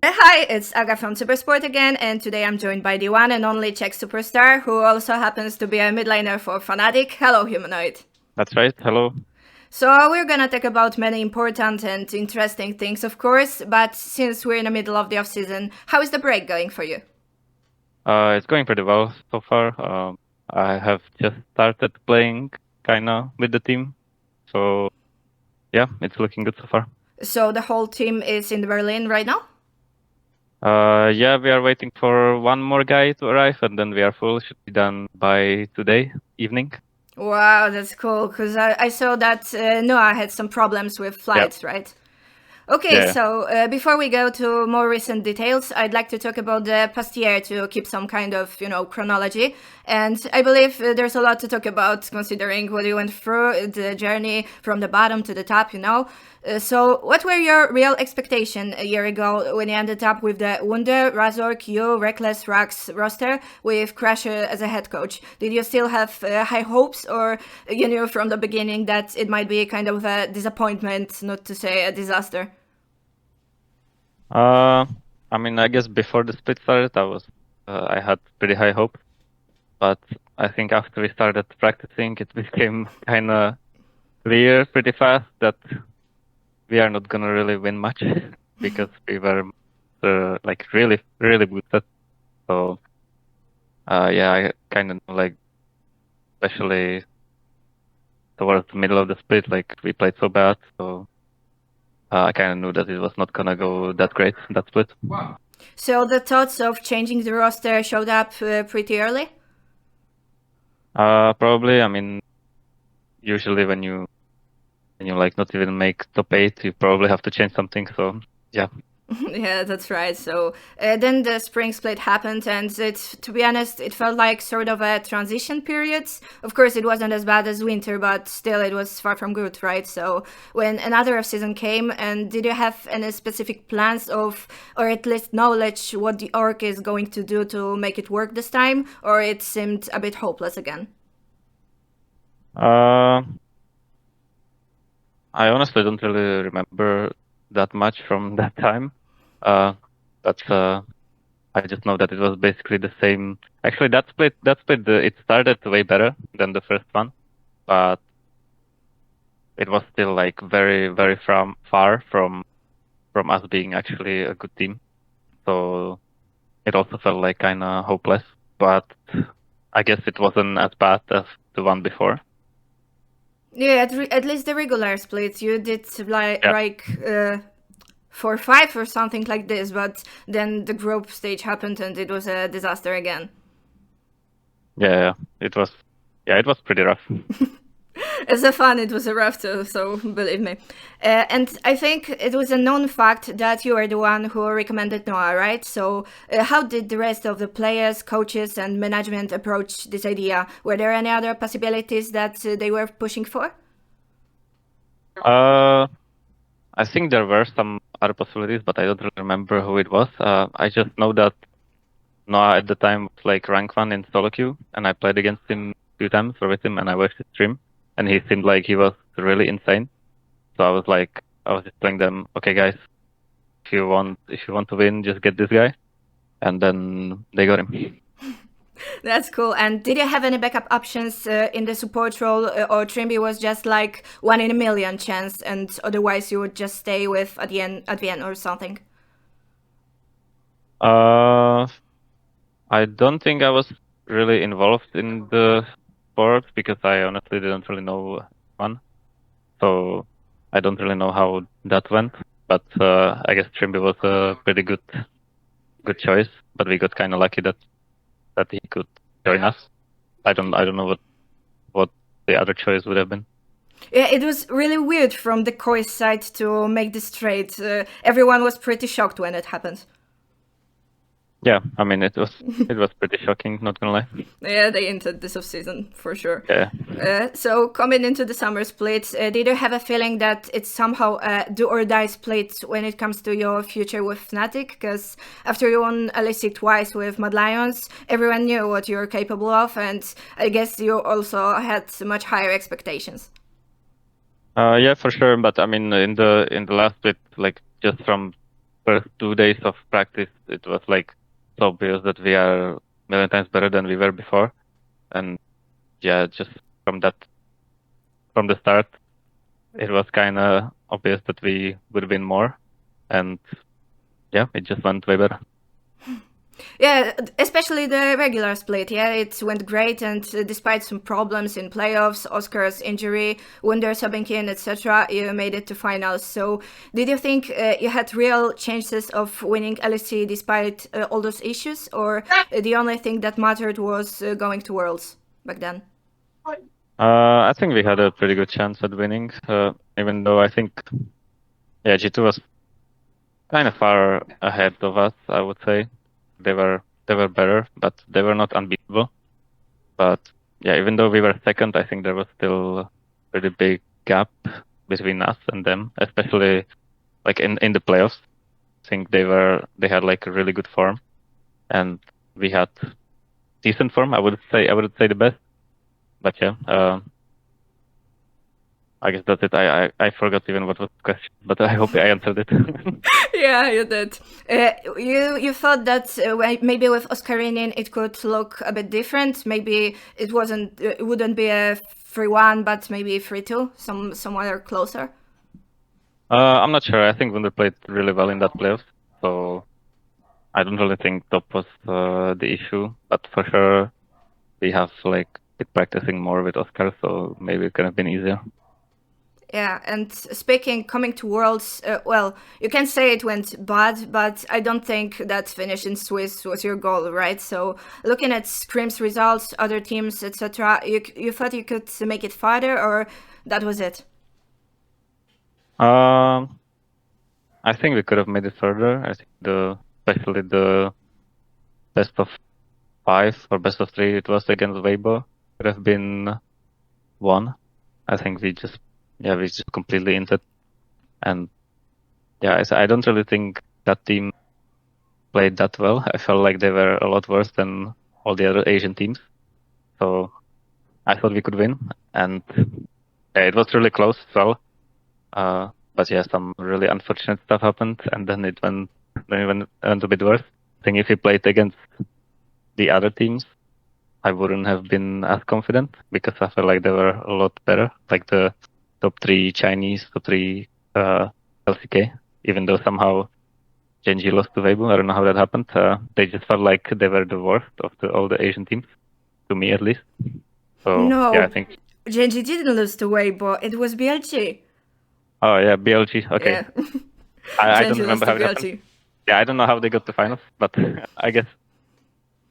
Hi, it's Aga from Supersport again, and today I'm joined by the one and only Czech superstar, who also happens to be a midlaner for Fnatic. Hello, Humanoid. That's right. Hello. So we're gonna talk about many important and interesting things, of course, but since we're in the middle of the off-season, how is the break going for you? It's going pretty well so far. I have just started playing kinda with the team, so yeah, it's looking good so far. So the whole team is in Berlin right now? Yeah, we are waiting for one more guy to arrive, and then we are full. Should be done by today evening. Wow, that's cool, because I saw that Noah had some problems with flights, right? Okay, Yeah. so before we go to more recent details, I'd like to talk about the past year to keep some kind of, chronology. And I believe there's a lot to talk about considering what you went through, the journey from the bottom to the top. So what were your real expectations a year ago when you ended up with the Wunder, Razor, Q, Reckless, Rax roster with Crash as a head coach? Did you still have high hopes, or you knew from the beginning that it might be kind of a disappointment, not to say a disaster? I mean, I guess before the split started, I had pretty high hope, but I think after we started practicing, it became kinda clear pretty fast that we are not gonna really win much because we were like really boosted. So yeah, I kind of like, especially towards the middle of the split, like we played so bad. So I kind of knew that it was not gonna go that great, that split. Wow. So the thoughts of changing the roster showed up pretty early? Probably. I mean, usually when you like not even make top 8, you probably have to change something. So yeah. Yeah, that's right. So then the spring split happened, and to be honest, it felt like sort of a transition period. Of course, it wasn't as bad as winter, but still, it was far from good, right? So when another off season came, and did you have any specific plans of, or at least knowledge what the org is going to do to make it work this time, or it seemed a bit hopeless again? I honestly don't really remember that much from that time. But I just know that it was basically the same. Actually, that split, it started way better than the first one, but it was still like very far from us being actually a good team. So it also felt like kind of hopeless. But I guess it wasn't as bad as the one before. Yeah, at least the regular splits you did Yeah. like 4-5 or something like this, but then the group stage happened and it was a disaster again. Yeah, it was pretty rough. As a fan, it was a rough too, so believe me. And I think it was a known fact that you were the one who recommended Noah, right? So how did the rest of the players, coaches, and management approach this idea? Were there any other possibilities that they were pushing for? I think there were some other possibilities, but I don't really remember who it was. I just know that Noah at the time was like rank 1 in solo queue, and I played against him a few times or with him, and I watched his stream, and he seemed like he was really insane. So I was just telling them, okay, guys, if you want to win, just get this guy, and then they got him. That's cool. And did you have any backup options in the support role, or Trimby was just like 1 in a million chance, and otherwise you would just stay with Advien or something? I don't think I was really involved in the sport because I honestly didn't really know one. So I don't really know how that went. But I guess Trimby was a pretty good choice. But we got kind of lucky that he could join us. I don't know what the other choice would have been. Yeah, it was really weird from the Koi side to make this trade. Everyone was pretty shocked when it happened. Yeah, I mean it was pretty shocking, not gonna lie. Yeah, they entered this off season for sure. Yeah. So coming into the summer split, did you have a feeling that it's somehow a do or die split when it comes to your future with Fnatic? Because after you won LEC twice with Mad Lions, everyone knew what you were capable of, and I guess you also had much higher expectations. Yeah, for sure. But I mean, in the last bit, like just from first 2 days of practice, it was like so obvious that we are a million times better than we were before. And yeah, just from the start, it was kind of obvious that we would win more. And yeah, it just went way better. Yeah, especially the regular split. Yeah, it went great, and despite some problems in playoffs, Oscar's injury, Wunder subbing in, etc., you made it to finals. So, did you think you had real chances of winning LEC despite all those issues, or the only thing that mattered was going to Worlds back then? I think we had a pretty good chance at winning, even though I think, yeah, G2 was kind of far ahead of us, I would say. They were better, but they were not unbeatable. But yeah, even though we were second, I think there was still a pretty big gap between us and them, especially like in the playoffs. I think they had like a really good form, and we had decent form. I would say the best. But yeah, I guess that's it. I forgot even what was the question, but I hope I answered it. Yeah, you did. You thought that maybe with Oscarinin it could look a bit different. Maybe it wouldn't be a 3-1, but maybe 3-2, somewhere closer. I'm not sure. I think Wunder played really well in that playoffs, so I don't really think top was the issue. But for sure, we have like been practicing more with Oscar, so maybe it could have been easier. Yeah, and coming to Worlds, well, you can say it went bad, but I don't think that finish in Swiss was your goal, right? So looking at Scrim's results, other teams, etc., you thought you could make it farther, or that was it? I think we could have made it further. I think especially the best of 5 or best of 3 it was against Weibo could have been won. I think we just completely inset. And yeah, I don't really think that team played that well. I felt like they were a lot worse than all the other Asian teams. So I thought we could win, and yeah, it was really close as well. But yeah, some really unfortunate stuff happened, and then it went a bit worse. I think if we played against the other teams, I wouldn't have been as confident because I felt like they were a lot better, like the top 3 Chinese, top 3 LCK, even though somehow Genji lost to Weibo. I don't know how that happened. They just felt like they were the worst of all the Asian teams, to me at least. So no, yeah, I think Genji didn't lose to Weibo. It was BLG. Oh yeah, BLG. Okay, Yeah. I don't remember how it happened. Yeah, I don't know how they got to finals, but I guess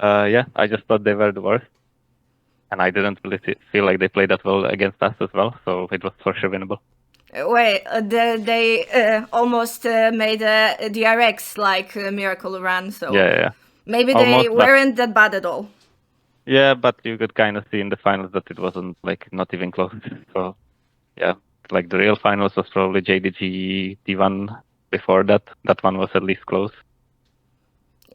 yeah, I just thought they were the worst, and I didn't really feel like they played that well against us as well, so it was for sure winnable. Wait, they almost made a DRX like a miracle run, so Yeah. Maybe Almost, they weren't that bad at all. Yeah, but you could kind of see in the finals that it wasn't like not even close. So yeah, like the real finals was probably JDG D1 before that. That one was at least close.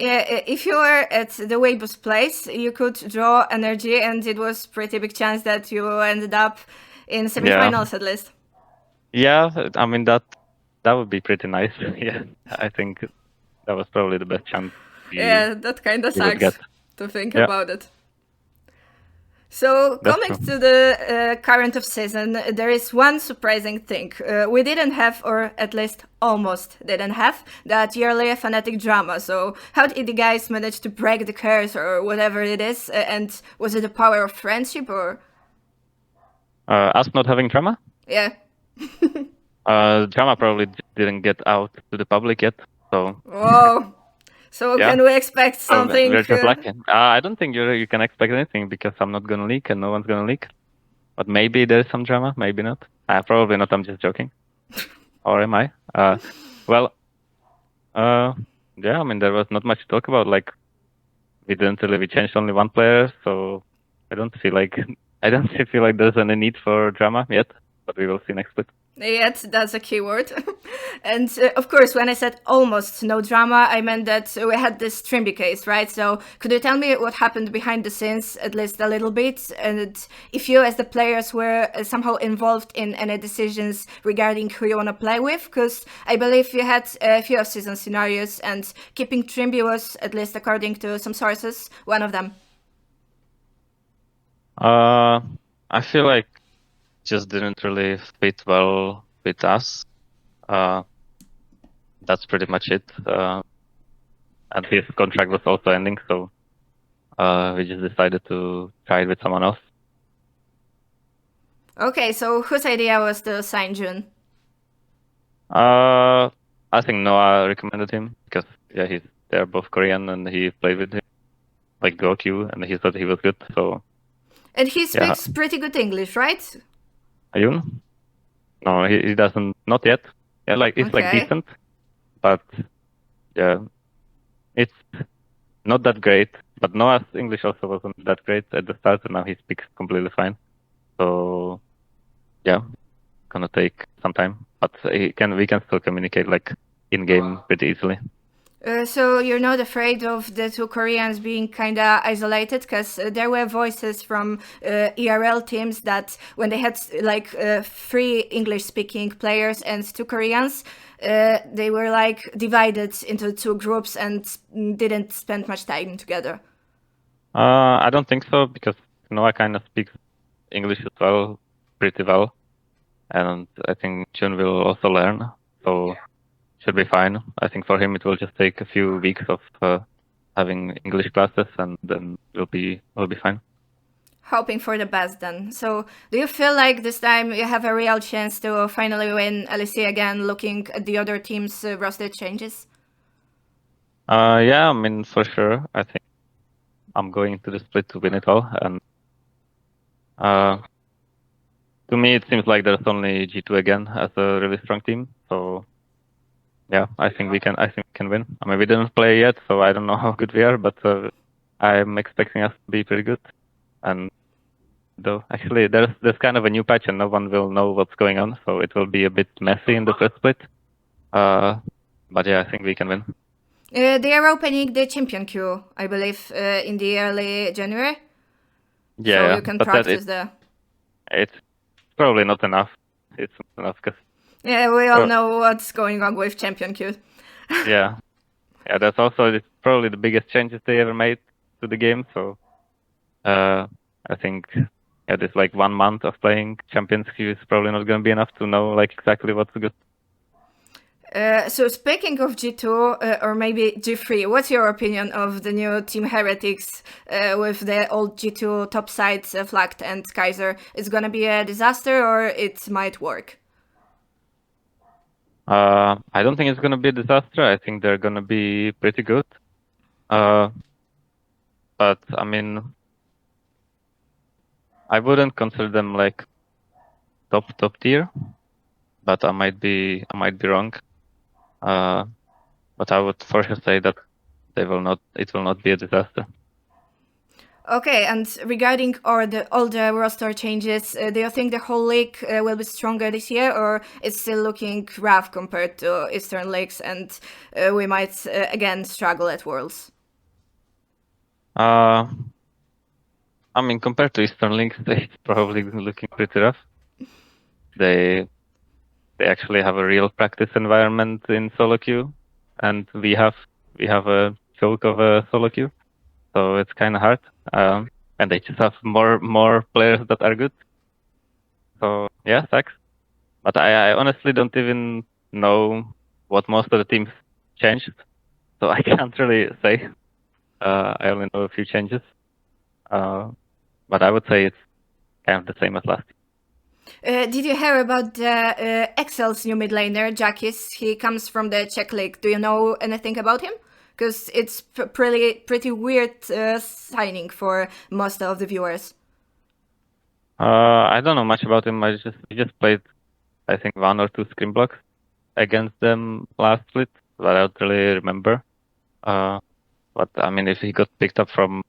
Yeah, if you were at the Weibo's place, you could draw energy, and it was pretty big chance that you ended up in semifinals at least. Yeah, I mean that would be pretty nice. Yeah, I think that was probably the best chance. Yeah, that kind of sucks to think about it. So coming to the current off-season, there is one surprising thing. We didn't have, or at least almost didn't have, that yearly Fnatic drama. So how did the guys manage to break the curse or whatever it is? And was it the power of friendship or? Us not having drama? Yeah. Drama probably didn't get out to the public yet. So. Whoa. So can we expect something? We're just lucky. I don't think you can expect anything because I'm not gonna leak and no one's gonna leak. But maybe there's some drama, maybe not. Probably not. I'm just joking. Or am I? Well, yeah. I mean, there was not much to talk about. Like, we changed only one player, so I don't feel like there's any need for drama yet. But we will see next split. Yet, that's a keyword. And of course, when I said almost no drama, I meant that we had this Trimby case, right? So could you tell me what happened behind the scenes, at least a little bit? And if you, as the players, were somehow involved in any decisions regarding who you want to play with? Because I believe you had a few off-season scenarios, and keeping Trimby was, at least according to some sources, one of them. I feel like just didn't really fit well with us. That's pretty much it. And his contract was also ending, so we just decided to try it with someone else. Okay, so whose idea was to sign June? I think Noah recommended him because they're both Korean and he played with him like Goku and he thought he was good. So And he speaks pretty good English, right? Ayun? No, he doesn't. Not yet. Yeah, like it's like decent, but yeah, it's not that great. But Noah's English also wasn't that great at the start, and now he speaks completely fine. So yeah, gonna take some time, but we can still communicate like in game pretty easily. So you're not afraid of the two Koreans being kind of isolated? Because there were voices from ERL teams that when they had like 3 English-speaking players and 2 Koreans, they were like divided into 2 groups and didn't spend much time together. I don't think so because Noah kind of speaks English as well, pretty well, and I think Jun will also learn. So should be fine. I think for him it will just take a few weeks of having English classes, and then we'll be fine. Hoping for the best then. So do you feel like this time you have a real chance to finally win LEC again, looking at the other teams' roster changes? Yeah, I mean, for sure. I think I'm going to the split to win it all, and to me it seems like there's only G2 again as a really strong team. So yeah, I think we can win. I mean, we didn't play yet, so I don't know how good we are, but I'm expecting us to be pretty good. And though actually there's kind of a new patch and no one will know what's going on, so it will be a bit messy in the first split. But yeah, I think we can win. They are opening the champion queue, I believe, in the early January. Yeah, so you can practice there. It's probably not enough. It's not enough because we all know what's going on with champion queue. yeah, that's also probably the biggest changes they ever made to the game. So I think this like 1 month of playing champions queue is probably not going to be enough to know like exactly what's good. So speaking of G2 or maybe G3, what's your opinion of the new Team Heretics with the old G2 top sides Flagged and Kaiser? It's gonna be a disaster or it might work? I don't think it's gonna be a disaster. I think they're gonna be pretty good. But I mean, I wouldn't consider them like top tier. But I might be wrong. But I would for sure say that it will not be a disaster. Okay, and regarding all the roster changes, do you think the whole league will be stronger this year, or it's still looking rough compared to Eastern leagues, and we might again struggle at Worlds? I mean, compared to Eastern leagues, they're probably looking pretty rough. They actually have a real practice environment in solo queue, and we have a choke of a solo queue, so it's kind of hard. And they just have more players that are good. So yeah, sucks. But I honestly don't even know what most of the teams changed, so I can't really say. I only know a few changes, but I would say it's kind of the same as last year. Did you hear about the Excel's new midlaner, Jakis? He comes from the Czech league. Do you know anything about him? Because it's pretty weird signing for most of the viewers. I don't know much about him. We just played, I think, 1 or 2 scrim blocks against them last split, but I don't really remember. But I mean, if he got picked up from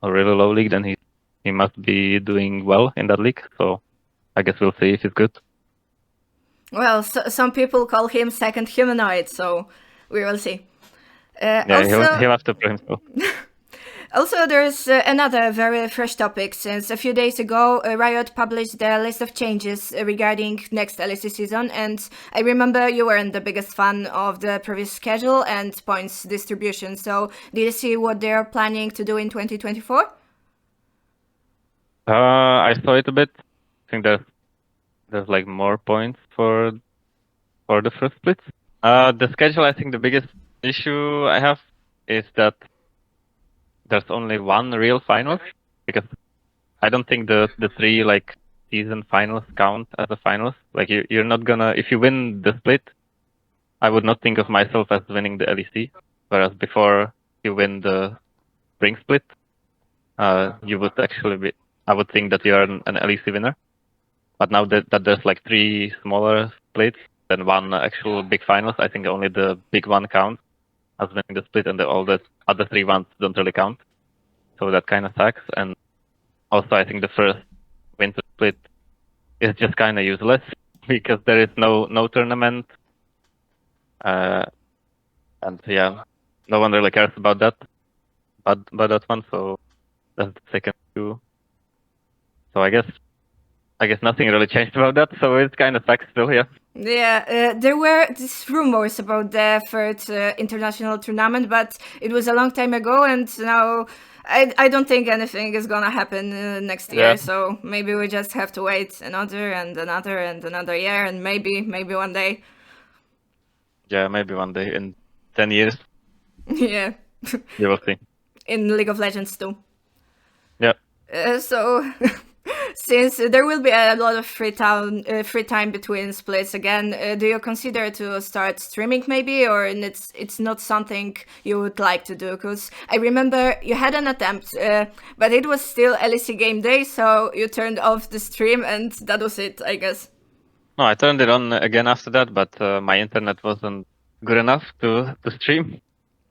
a really low league, then he must be doing well in that league. So I guess we'll see if he's good. Well, some people call him second humanoid, so we will see. Yeah, he'll have to prove himself. Also, there's another very fresh topic. Since a few days ago, Riot published their list of changes regarding next LEC season, and I remember you weren't the biggest fan of the previous schedule and points distribution. So, did you see what they're planning to do in 2024? I saw it a bit. I think there's like more points for the first split. The schedule, I think the biggest issue I have is that there's only one real finals, because I don't think the three like season finals count as a finals. Like you're not gonna, if you win the split, I would not think of myself as winning the LEC. Whereas before you win the spring split, you would actually be, I would think that you are an LEC winner. But now that there's like three smaller splits than one actual big finals, I think only the big one counts as winning the split, and all the other three ones don't really count. So that kind of sucks. And also I think the first winter split is just kind of useless because there is no tournament. And yeah, no one really cares about that. About that one, so that's the second two. So I guess nothing really changed about that, so it kind of sucks still, yeah. Yeah, there were these rumors about the third international tournament, but it was a long time ago, and now I don't think anything is gonna happen next year. Yeah. So maybe we just have to wait another and another and another year, and maybe one day. Yeah, maybe one day in 10 years. Yeah. You will see. In League of Legends too. Yeah. So. Since there will be a lot of free time between splits again, do you consider to start streaming maybe, or it's not something you would like to do? Because I remember you had an attempt, but it was still LEC game day, so you turned off the stream and that was it, I guess. No, I turned it on again after that, but my internet wasn't good enough to stream.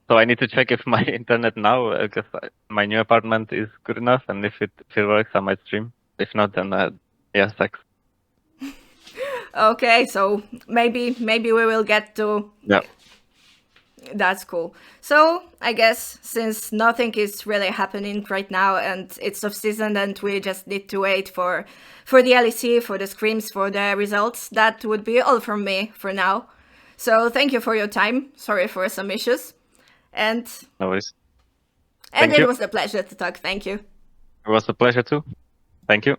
So I need to check if my internet now, because my new apartment is good enough, and if it works, I might stream. If not, then yeah, sucks. Okay, so maybe we will get to. Yeah. That's cool. So I guess since nothing is really happening right now and it's off season and we just need to wait for the LEC, for the scrims, for the results, that would be all from me for now. So thank you for your time. Sorry for some issues. And no worries. And it was a pleasure to talk. Thank you. It was a pleasure too. Thank you.